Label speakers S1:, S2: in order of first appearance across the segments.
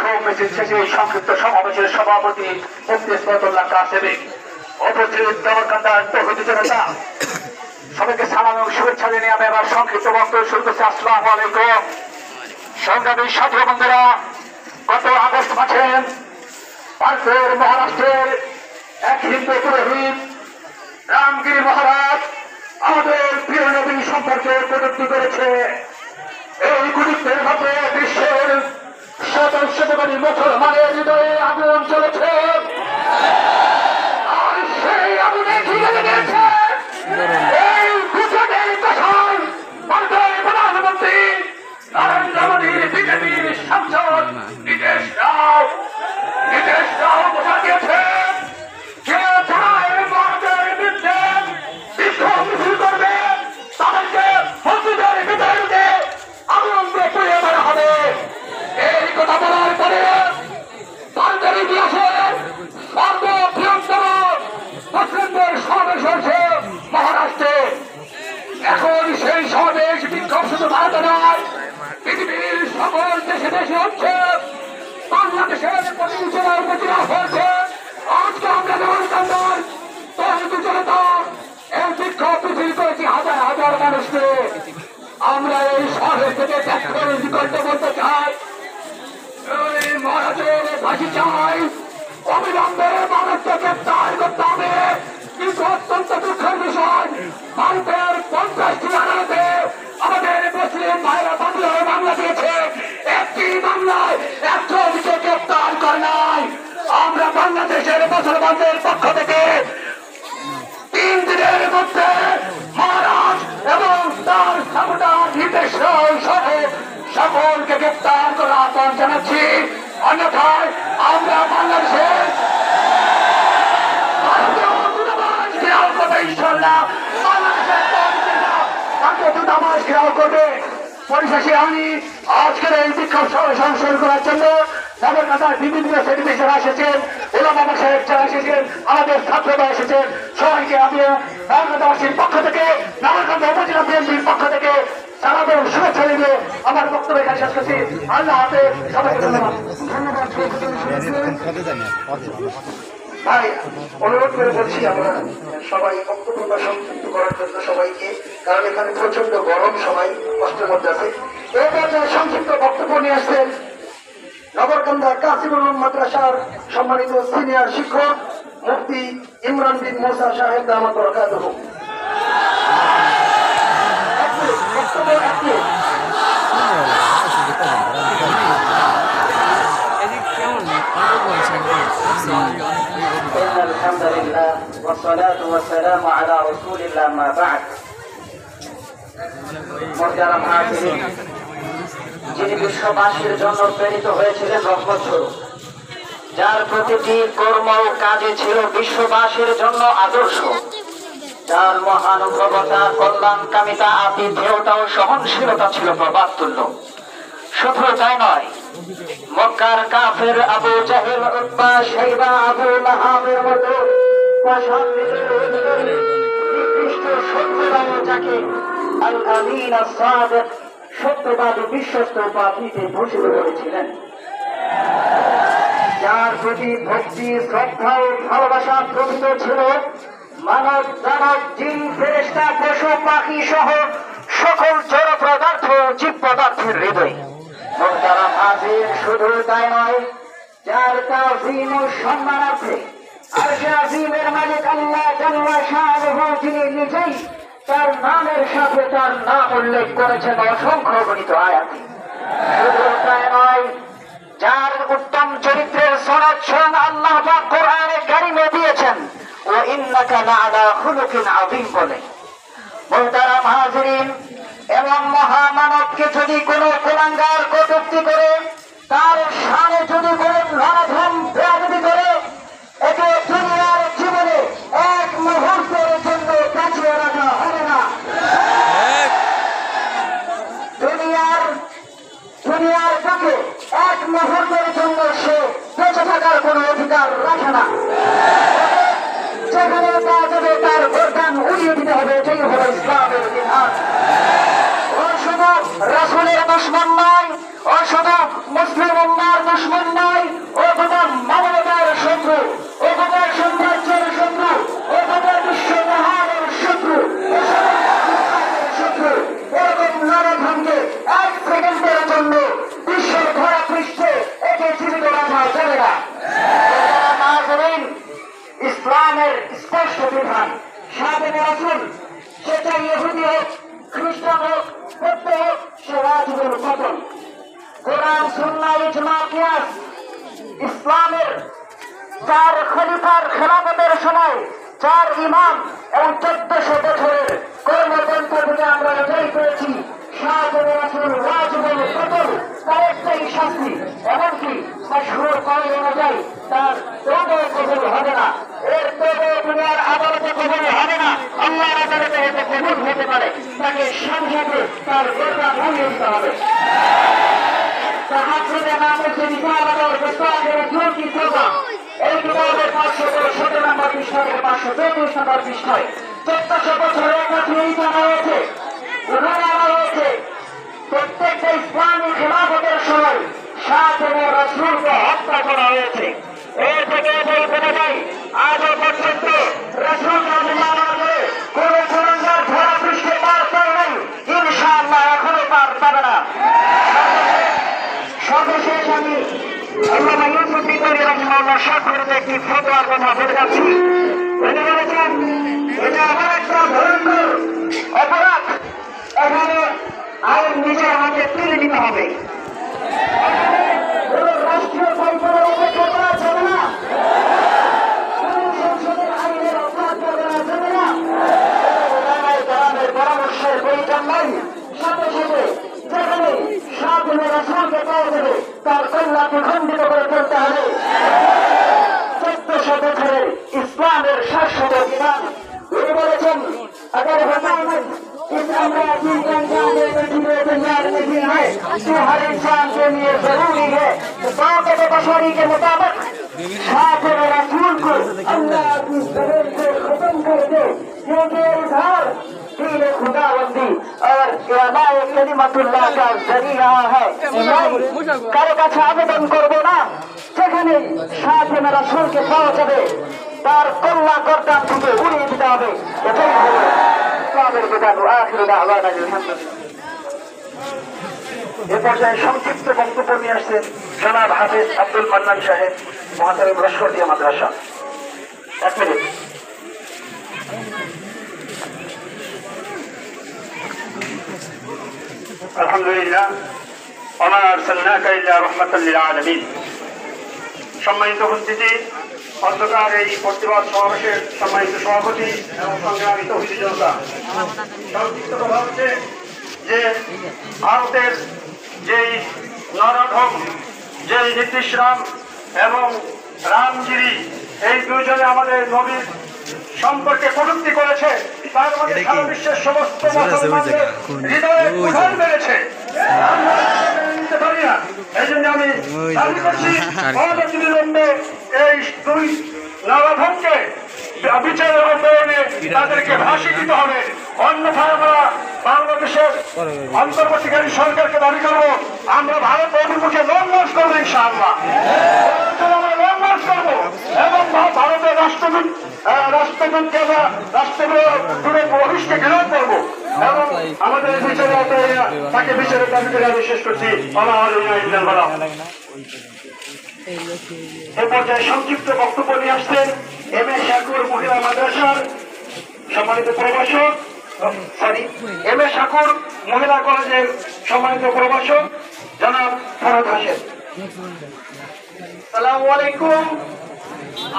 S1: বিক্ষোভ মিছিল শেষে সংক্ষিপ্ত সমাবেশের সভাপতি মুফতি ইসমাতুল্লাহ কাসেমী, উপস্থিত দেওয়ানকান্দার তৌহিদি জনতা, সবাইকে সালাম এবং শুভেচ্ছা জানিয়ে আমি আবার সংক্ষিপ্ত বক্তব্য শুরু করছি। আসসালামু আলাইকুম। সংগ্রামী ছাত্র বন্ধুরা, গত আগস্ট মাসে ভারতের মহারাষ্ট্রের এক হিন্দু পুরোহিত রামগিরি মহারাজ আমাদের প্রিয় নবী সম্পর্কে কটূক্তি করেছে। এই কটূক্তির মধ্যে বিশ্বের শত শতকোটি মুসলমানের হৃদয়ে আগুন চলেছে, আর সেই আগুনে ঘিরে লেগেছে এই গুজবের কথায় ভারতের প্রধানমন্ত্রী নরেন্দ্র মোদীর বিজেপির সাংসদ নীতিশ রাও বোঝা দিয়েছে যে যারা এই ভারতের বিরুদ্ধে বিক্ষোভ মিছিল করবে তাদেরকে মসজিদের ভিতরে আগুন দিয়ে পুড়িয়ে মারা হবে। এই কথা বলার পরে ভারতের ইতিহাসে সর্ববৃহত্তম মুসলিমদের সমাবেশ হয়েছে মহারাষ্ট্রে। এখন সেই সমাবেশ বিক্ষোভ শুধু ভারতে নয়, পৃথিবীর সকল দেশে দেশে হচ্ছে। বাংলাদেশের প্রতি জেলায় উপজেলা হয়েছে। আজকে আমরা দেওয়ানকান্দার তৌহিদি জনতা এই বিক্ষোভ মিছিল করেছি হাজার হাজার মানুষকে। আমরা এই শহর থেকে ত্যাগ করে নিকটে বলতে চাই, এই মহারাজের ফাঁসি চাই, অবিলম্বে মানুষকে গ্রেপ্তার করতে হবে। কিন্তু অত্যন্ত দুঃখের বিষয়, ভারতের 50টি আদালতে আমাদের মুসলিম ভাইরা বাতিল হয়ে মামলা দিয়েছে, একটি মামলায় একজনকে গ্রেপ্তার করে নাই। আমরা বাংলাদেশের মুসলমানদের পক্ষ থেকে 3 দিনের মধ্যে মহারাজ এবং তার সাপোর্টার নীতিশ রাও সহ সকলকে গ্রেপ্তার করার আহ্বান জানাচ্ছি। অন্যথায় আমরা বাংলাদেশের দূতাবাস ঘেরাও করবে। পরিশেষে আমি আজকের এই বিক্ষোভ সংশোধন করার জন্য দেওয়ানকান্দার বিভিন্ন শ্রেণী যারা এসেছেন, ওলামা সাহেব যারা এসেছেন, আমাদের ছাত্ররা এসেছেন, সবাইকে আমি দেওয়ানকান্দাবাসীর পক্ষ থেকে, দেওয়ানকান্দা উপজেলা বিএনপির পক্ষ থেকে সালাম এবং শুভেচ্ছা জানিয়ে আমার বক্তব্য এখানে শেষ করছি। আল্লাহ হাফেজ, সবাইকে ধন্যবাদ। ভাই, অনুরোধ করে বলছি আমরা সবাই বক্তব্য সংযুক্ত করার জন্য সবাইকে, কারণ এখানে প্রচন্ড গরম, সবাই কষ্টের মধ্যে আছে। এই পর্যায়ে সংক্ষিপ্ত বক্তব্য নিয়ে আসছেন নগরকান্দা কাসিমুল উলুম মাদ্রাসার সম্মানিত সিনিয়র শিক্ষক মুফতি ইমরান বিন মুসা সাহেব দামাত বরকাতুহু।
S2: الحمد لله والصلاة والسلام على رسول الله ما بعد। মুহতারাম হাজিরিন, যিনি বিশ্ববাসীর জন্য প্রেরিত হয়েছিলেন রহমত স্বরূপ, যার প্রতিটি কর্ম কাজে ছিল বিশ্ববাসীর জন্য আদর্শ, যার মহানুভবতা, কল্যাণকামিতা, আতিথেয়তা ও সহনশীলতা ছিল প্রবাদ তুল্য। শুধু তাই নয়, মক্কার কাফের আবু জাহেল, উতবা, শাইবা, আবু লাহাবের মতো নিকৃষ্ট শত্রুরাও যাকে আল আমিন আস-সাদিক, সত্যবাদী বিশ্বস্ত উপাধিতে ভূষিত করেছিলেন, যার প্রতি ভক্তি, শ্রদ্ধা ও ভালোবাসা প্রকৃত ছিল মানব, দানব, জিন, ফেরেশতা, পশু পাখি সহ সকল জড় পদার্থ, জীব পদার্থের হৃদয়। মুহতারাম হাজির, শুধু তাই নয়, যার তাজিম ও সম্মানার্থে আরশে আজিমের মালিক আল্লাহ জাল্লা শানুহু, যিনি নিজেই তার নামের সাথে তার নাম উল্লেখ করেছেন অসংখ্য গণিত আয়াতে। শুধু তাই নয়, যার উত্তম চরিত্রের সনদ স্বয়ং আল্লাহ পাক কোরআনে কারিমে দিয়েছেন, ও ইন্নাকা লাআলা খুলুকিন আযীম বলে। মুহতারাম হাজিরিন, এবং মহামানবকে যদি কোনো কুলাঙ্গার কটূক্তি করে, তার শানে যদি কোনো নরধম বেয়াদবি করে, একে দুনিয়ার জীবনে এক মুহূর্তের জন্য কাছিয়ে রাখা হবে না। দুনিয়ার বুকে এক মুহূর্তের জন্য সে বেঁচে থাকার কোনো অধিকার রাখে না। যেখানে পাওয়া যাবে তার গর্দান উড়িয়ে দিতে হবে, এটাই হলো ইসলামের বিধান। ও শুধু রাসূলের দুশমন নয়, ও শুধু দুশ্মন নয়, ও খোদা মানবতার শত্রু, ও খোদা সাম্রাজ্যের শত্রু, ও খোদা বিশ্ব মহানের শত্রু, ও শত্রু। এরকম নরধনকে এক সেকেন্ডের জন্য বিশ্বের ধরা পৃষ্ঠে একে জীবিত রাখা যাবে না। নাজরীন, ইসলামের স্পষ্ট বিধান, সাথে রাসূল, সেটা ইহুদি হোক, খ্রিস্টান হোক, বৌদ্ধ হোক, সে রাজুদের পতন। কোরআন, সুন্নাহ, ইজমা, কিয়াস, ইসলামের 4 খলিফার খেলাফতের সময় 4 ইমাম এবং 1400 বছরের কর্মগ্রন্থ থেকে আমরা এটাই পেয়েছি, শাহজাহান রাসূল রাজুদের পতন তার একটাই শাস্তি, এমনকি মাশহুর কওল অনুযায়ী তার তওবা কবুল হবে না, এর তওবা দুনিয়ার আদালতে কবুল হবে না, আল্লাহর আদালতে এটা কবুল হতে পারে, তাকে সাথে তার গোটা ভুলিয়ে দিতে হবে। তাহাজ্জুদের নামে যে রিসালাত और दस्तार रसूल की तौबा, এই কিতাবের 517 নম্বর পৃষ্ঠা থেকে 534 নম্বর পৃষ্ঠায় 1400 বছরের একটা এই জানা হয়েছে, উদাহরণ আনা হয়েছে প্রত্যেকটা ইসলামী খেলাফতের সময় শাহজাহান রাসূলকে হত্যা করা হয়েছে। এর থেকে এটাই বোঝা যায় আজও পর্যন্ত রাসূল রাদিয়াল্লাহু আনহু কোন গুনাহগার ধরা পৃষ্ঠে পার পায় নাই, ইনশাআল্লাহ এখনো পার পাবে না। সর্বশেষ আমি আল্লামা ইউসুফ বিন রাহিমাহুল্লাহ শাহপুরের একটি ফতোয়ার কথা বলে যাচ্ছি। তিনি বলেছেন এটা এমন একটা ভয়ঙ্কর অপরাধ, এখানে আইন নিজের হাতে তুলে নিতে হবে। রাষ্ট্রীয় পরিষদের অপেক্ষা করা যাবে না, সংসদের আইনের অপরাধ করা যাবে না, পরামর্শের প্রয়োজন নাই। সাথে সাথে যেখানে শাহজাহান রাসূলকে পাওয়া যাবে তার কল্যাণকে খণ্ডিত করে ফেলতে হবে। 1400 বছরের ইসলামের শাশ্বত বিধান। তিনি বলেছেন अगर हुकूमत इस अमराजी के अंजाम देने की तैयार नहीं है तो हर इंसान के लिए जरूरी है कि ताकत बशरी के मुताबिक शातिर रसूल को अल्लाह की जमीन से खत्म कर दे, क्योंकि इजहार दीन खुदाबंदी और इलाए कलिमतुल्लाह का जरिया है। কারো কাছে আবেদন করবো না, যেখানে শাतिर রাসূলকে পাওয়া যাবে তার কল্লা গর্দান থেকে উড়িয়ে দিতে হবে। এটাই হলো ইসলামের বিধান। আখিরু দাওয়ানা আলহামদুলিল্লাহ। এ পর্যায়ে সংক্ষিপ্ত বক্তব্য নিয়ে আসছেন জনাব হাফেজ আব্দুল মান্নান সাহেব, মহাতামিম লস্করিয়া মাদ্রাসা। 1 মিনিট।
S1: আলহামদুলিল্লাহ, ওমা আরসালনাকা ইল্লা রাহমাতাল লিল আলামিন। সম্মানিত উপস্থিতি, অন্ধকার এই প্রতিবাদ সমাবেশের সম্মানিত সভাপতি এবং সংগ্রামী তৌহিদি জনতা, সংক্ষিপ্ত কথা হচ্ছে যে ভারতের যেই নরধম, যেই নীতিশ রাম এবং রামগিরি, এই দুজনে আমাদের নবীর সম্পর্কে কটূক্তি করেছে, তার মধ্যে সারা বিশ্বের সমস্ত মুসলমানদের হৃদয়ে উঠান মেরেছে। নিতে পারি না, এই জন্য আমি দাবি করছি অবিলম্বে এই দুই নরধমকে বিচারের আন্দোলনে তাদেরকে ফাঁসি দিতে হবে। অন্যথায় আমরা বাংলাদেশের অন্তর্বর্তীকালীন সরকারকে দাবি করবো আমরা ভারত অভিমুখে লং মার্চ করবো, ইনশাআল্লাহ আমরা লং মার্চ করবো এবং ভারতের রাষ্ট্রদূতকে আমরা রাষ্ট্রদূতের অফিসকে ঘেরাও করবো এবং আমাদের বিচারে তাকে বিচারের দাবি করে আমি শেষ করছি। এ পর্যায়ে সংক্ষিপ্ত বক্তব্য নিয়ে আসছেন এম এ শাকুর মহিলা মাদ্রাসার সম্মানিত প্রভাষক, এম এ শাকুর মহিলা কলেজের সম্মানিত প্রভাষক জনাব ফরহাদ হোসেন।
S3: আসসালামু আলাইকুম।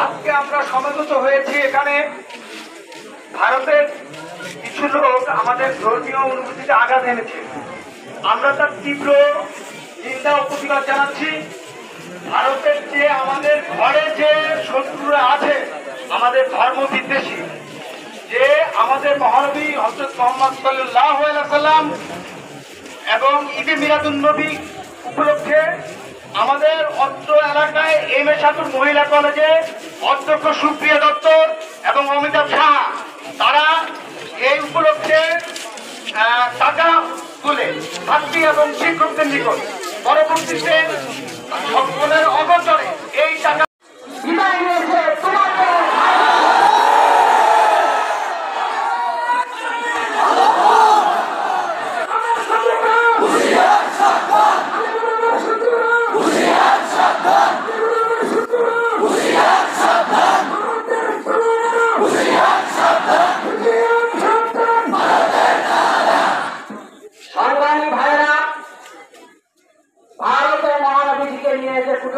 S3: আজকে আমরা সমবেত হয়েছি এখানে ভারতের কিছু লোক আমাদের ধর্মীয় অনুভূতিতে আঘাত এনেছে। আমরা তার তীব্র নিন্দা ও প্রতিবাদ জানাচ্ছি। ভারতের যে আমাদের ঘরে যে শত্রুরা আছে, আমাদের ধর্ম বিদ্বেষী, যে আমাদের মহানবী হযরত মুহাম্মদ সাল্লাল্লাহু আলাইহি ওয়াসাল্লাম এবং ঈদে মিলাদুন নবী উপলক্ষে আমাদের অত্র এলাকায় এম এ শাকুর মহিলা কলেজে অধ্যক্ষ সুপ্রিয়া দত্ত এবং অমিতাভ সাহা, তারা এই উপলক্ষে টাকা তুলে ছাত্রী এবং শিক্ষকদের নিকট পরবর্তীতে সকলে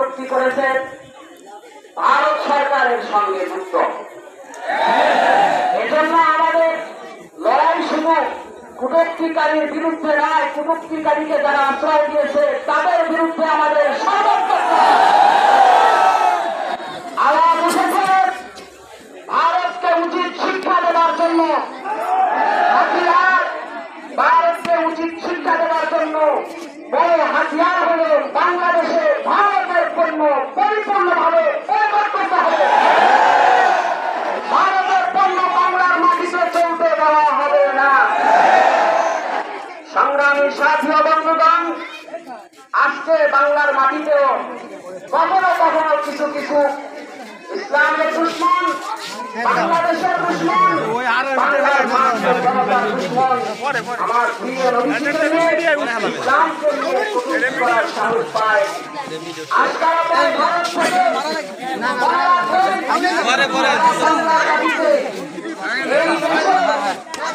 S2: কটূক্তি করেছে ভারত সরকারের সঙ্গে যুক্ত। এজন্য আমাদের লড়াই শুধু কটূক্তিকারীর বিরুদ্ধে নয়, কটূক্তিকারীকে যারা আশ্রয় দিয়েছে তাদের বিরুদ্ধে আমাদের সর্বোচ্চ আওয়াজ উঠেছে। ভারতকে উচিত শিক্ষা দেওয়ার জন্য হাতিয়ার, ভারতকে উচিত শিক্ষা দেওয়ার জন্য বড় হাতিয়ার হল বাংলাদেশে ভারতের পণ্য পরিপূর্ণভাবে বয়কট করতে হবে। ভারতের পণ্য বাংলার মাটিতে চলতে দেওয়া হবে না। সংগ্রামী সাথী ও বন্ধুগণ, আজকে বাংলার মাটিতেও কখনো কখনো কিছু কিছু ইসলামের দুশ্মন, বাংলাদেশের দুশ্মন, বাংলার মানুষের জনতার দুশ্মন আমার প্রিয় নবীজিকে নিয়ে ইসলামকে নিয়ে কটূক্তি করার সাহস পায়। আজকাল আপনার ভারত থেকে বাংলার মাটিতে এই দেশে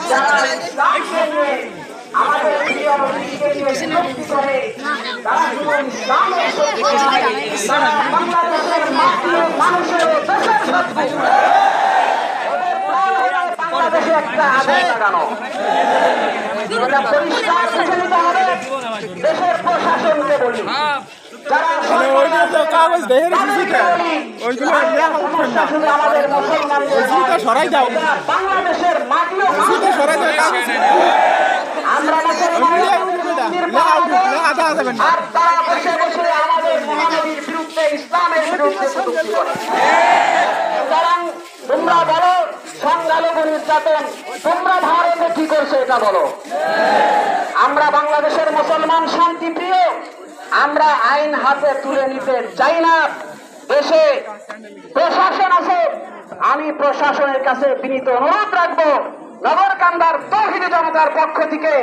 S2: যারা ইসলামকে নিয়ে আমাদের প্রিয় নবীজিকে নিয়ে কটূক্তি করে তারা শুধু ইসলামের শত্রু নয়, তারা বাংলাদেশের মাটি ও মানুষের দেশের শত্রু। বাংলাদেশে একটা আগুন লাগানো, এটা পরিষ্কার বুঝে নিতে হবে। দেশের প্রশাসনকে বলি, যারা
S4: কাগজ দেখে ওইগুলো
S2: সমস্যা শুধু আমাদের মুসলমানদের নয়,
S4: সরাই দাও,
S2: বাংলাদেশের মাটি ও
S4: সরাই দাও।
S2: আমরা মুসলমানরা আর তারা বসে বসে আমাদের মহানবীর বিরুদ্ধে, ইসলামের বিরুদ্ধে কটূক্তি করে। সুতরাং তোমরা বলো সংখ্যালঘু নির্যাতন তোমরা ভারতে কি করছো এটা বলো। আমরা বাংলাদেশের মুসলমান শান্তিপ্রিয়, আমরা আইন হাতে তুলে নিতে চাই না। দেশে প্রশাসন আছে, আমি প্রশাসনের কাছে বিনীত অনুরোধ রাখবো, নগরকান্দার তৌহিদি জনতার পক্ষ থেকে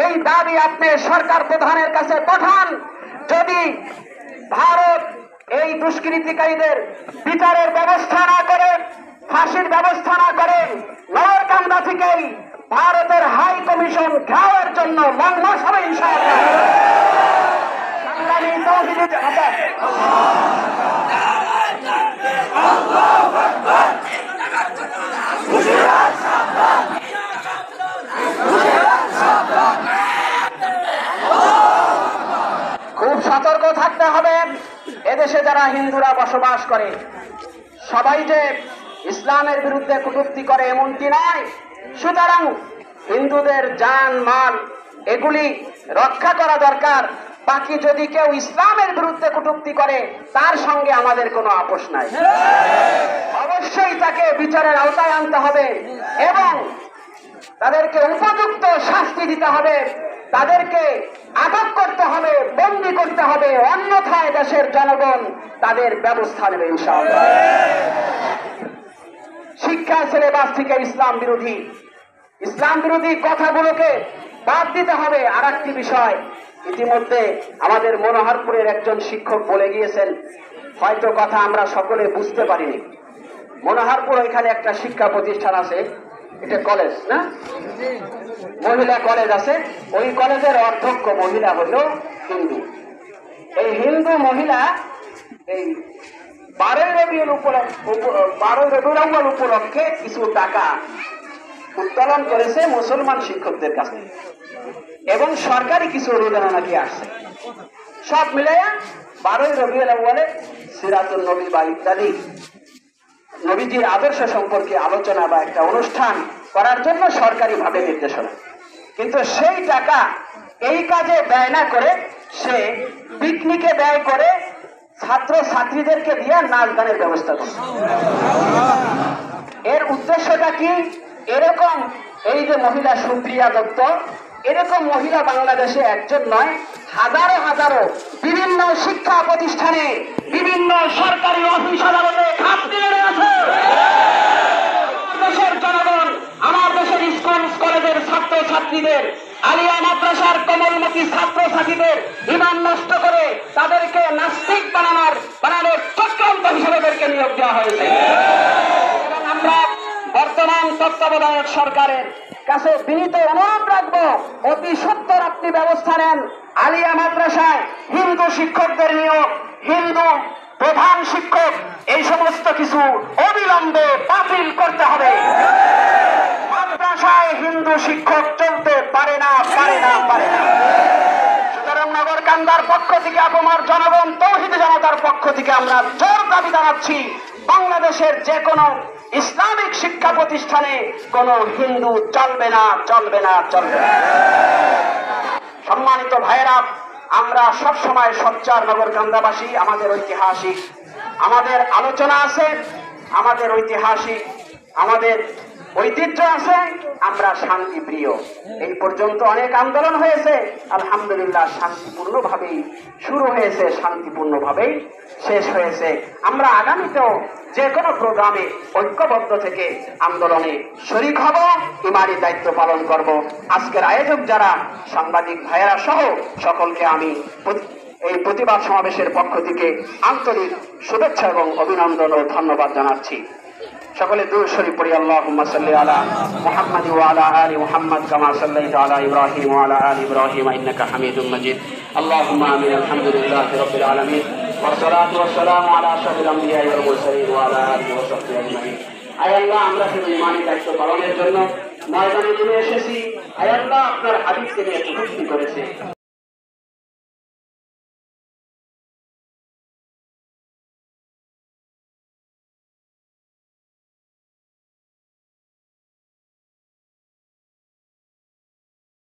S2: এই দাবি আপনি সরকার প্রধানের কাছে পাঠান। যদি ভারত এই দুষ্কৃতিকারীদের বিচারের ব্যবস্থা না করে, ফাঁসির ব্যবস্থা না করে, নগরকান্দা থেকেই ভারতের হাই কমিশন ঘেরাওয়ের জন্য লং মার্চ হবে ইনশাআল্লাহ। সংগ্রামী তৌহিদি জনতা খুব সতর্ক থাকতে হবে। এদেশে যারা হিন্দুরা বসবাস করে সবাই যে ইসলামের বিরুদ্ধে কটূক্তি করে এমনটি নয়। সুতরাং হিন্দুদের জান মাল এগুলি রক্ষা করা দরকার। বাকি যদি কেউ ইসলামের বিরুদ্ধে কটূক্তি করে তার সঙ্গে আমাদের কোনো আপোষ নাই, অবশ্যই তাকে বিচারের আওতায় আনতে হবে এবং তাদেরকে উপযুক্ত শাস্তি দিতে হবে, তাদেরকে আটক করতে হবে, বন্দী করতে হবে, অন্যথায় দেশের জনগণ তাদের ব্যবস্থা নেবে ইনশাআল্লাহ। শিক্ষা সিলেবাস থেকে ইসলাম বিরোধী কথাগুলোকে বাদ দিতে হবে। আর একটি বিষয়, ইতিমধ্যে আমাদের মনোহরপুরের একজন শিক্ষক বলে গিয়েছেন, হয়তো কথা আমরা সকলে বুঝতে পারিনি। মনোহরপুর ওইখানে একটা শিক্ষা প্রতিষ্ঠান আছে, এটা কলেজ না, মহিলা কলেজ আছে। ওই কলেজের অধ্যক্ষ মহিলা হলো হিন্দু। এই হিন্দু মহিলা এই 12 রবিউল আউয়াল উপলক্ষে কিছু টাকা উত্তোলন করেছে মুসলমান শিক্ষকদের কাছে এবং সরকারি কিছু অনুদান নাকি আসছে। সব মিলে 12 রবিউল আউয়ালে সিরাতুন নবী বা ইত্যাদি নবীজির আদর্শ সম্পর্কে আলোচনা বা একটা অনুষ্ঠান করার জন্য সরকারি ভাবে নির্দেশনা, কিন্তু সেই টাকা এই কাজে ব্যয় না করে সে পিকনিকে ব্যয় করে ছাত্র ছাত্রীদেরকে দিয়ে নাচ গানের ব্যবস্থা করে। এর উদ্দেশ্যটা কি? এরকম এই যে মহিলা সুপ্রিয়া দত্ত, এরকম মহিলা বাংলাদেশে একজন নয়, হাজারো হাজারো বিভিন্ন শিক্ষা প্রতিষ্ঠানে, বিভিন্ন সরকারি অফিস আদালতে খাপটি মেরে আছে। দেশের জনগণ, আমার দেশের স্কুল কলেজের ছাত্র ছাত্রীদের, আলিয়া মাদ্রাসার কমলমুখী ছাত্র ছাত্রীদের ইমান নষ্ট করে তাদেরকে নাস্তিক বানানোর চক্রান্ত হিসেবে তাদেরকে নিয়োগ দেওয়া হয়েছে। এবং আমরা বর্তমান তত্ত্বাবধায়ক সরকারের কাছে বিনীত অনুরোধ রাখবো, অতি সত্বর আপনি ব্যবস্থা নেন। আলিয়া মাদ্রাসায় হিন্দু শিক্ষকদের নিয়োগ, হিন্দু প্রধান শিক্ষক এই সমস্ত কিছু অবিলম্বে বাতিল করতে হবে। মাদ্রাসায় হিন্দু শিক্ষক চলতে পারে না, পারে না, পারে না। সুতরাং নগরকান্দার পক্ষ থেকে আপনার জনগণ তৌহিদ জনতার পক্ষ থেকে আমরা জোর দাবি জানাচ্ছি, বাংলাদেশের যে কোনো ইসলামিক শিক্ষা প্রতিষ্ঠানে কোনো হিন্দু চলবে না, চলবে না, চলবে না। সম্মানিত ভাইয়েরা, আমরা সব সময় সোচ্চার নগরকান্দাবাসী, আমাদের ঐতিহাসিক আমাদের আলোচনা আছে, আমাদের ঐতিহাসিক আমাদের ঐতিহ্য আছে, আমরা শান্তি প্রিয়। এই পর্যন্ত অনেক আন্দোলন হয়েছে, আলহামদুলিল্লাহ শান্তিপূর্ণভাবেই শুরু হয়েছে, শান্তিপূর্ণভাবেই শেষ হয়েছে। আমরা আগামীতেও যে কোনো প্রোগ্রামে ঐক্যবদ্ধ থেকে আন্দোলনে শরীক হব, ইমানি দায়িত্ব পালন করব। আজকের আয়োজক যারা সাংবাদিক ভাইয়েরা সহ সকলকে আমি এই প্রতিবাদ সমাবেশের পক্ষ থেকে আন্তরিক শুভেচ্ছা এবং অভিনন্দন ও ধন্যবাদ জানাচ্ছি। সকলে দুরূদ শরীফ পড়ি। আল্লাহুম্মা সাল্লি আলা মুহাম্মাদ ওয়া আলা আলি মুহাম্মাদ কামা সাল্লাইতা আলা ইব্রাহিম ওয়া আলা আলি ইব্রাহিম ইন্নাকা হামিদুম মাজিদ। আল্লাহুম্মা আমিন। আলহামদুলিল্লাহি রাব্বিল আলামিন ওয়াস সালাতু ওয়াস সালামু আলা আশরাফিল আমবিয়া ওয়াল মুরসালিন ওয়া আলা আলিহি ওয়া সাহবিহি আজমাইন। আয় আল্লাহ, আমরা শুধু ইমানি দায়িত্ব পালনের জন্য ময়দানে নেমে এসেছি। আয় আল্লাহ, আপনার হাবিবকে নিয়ে চুক্তি করেছে।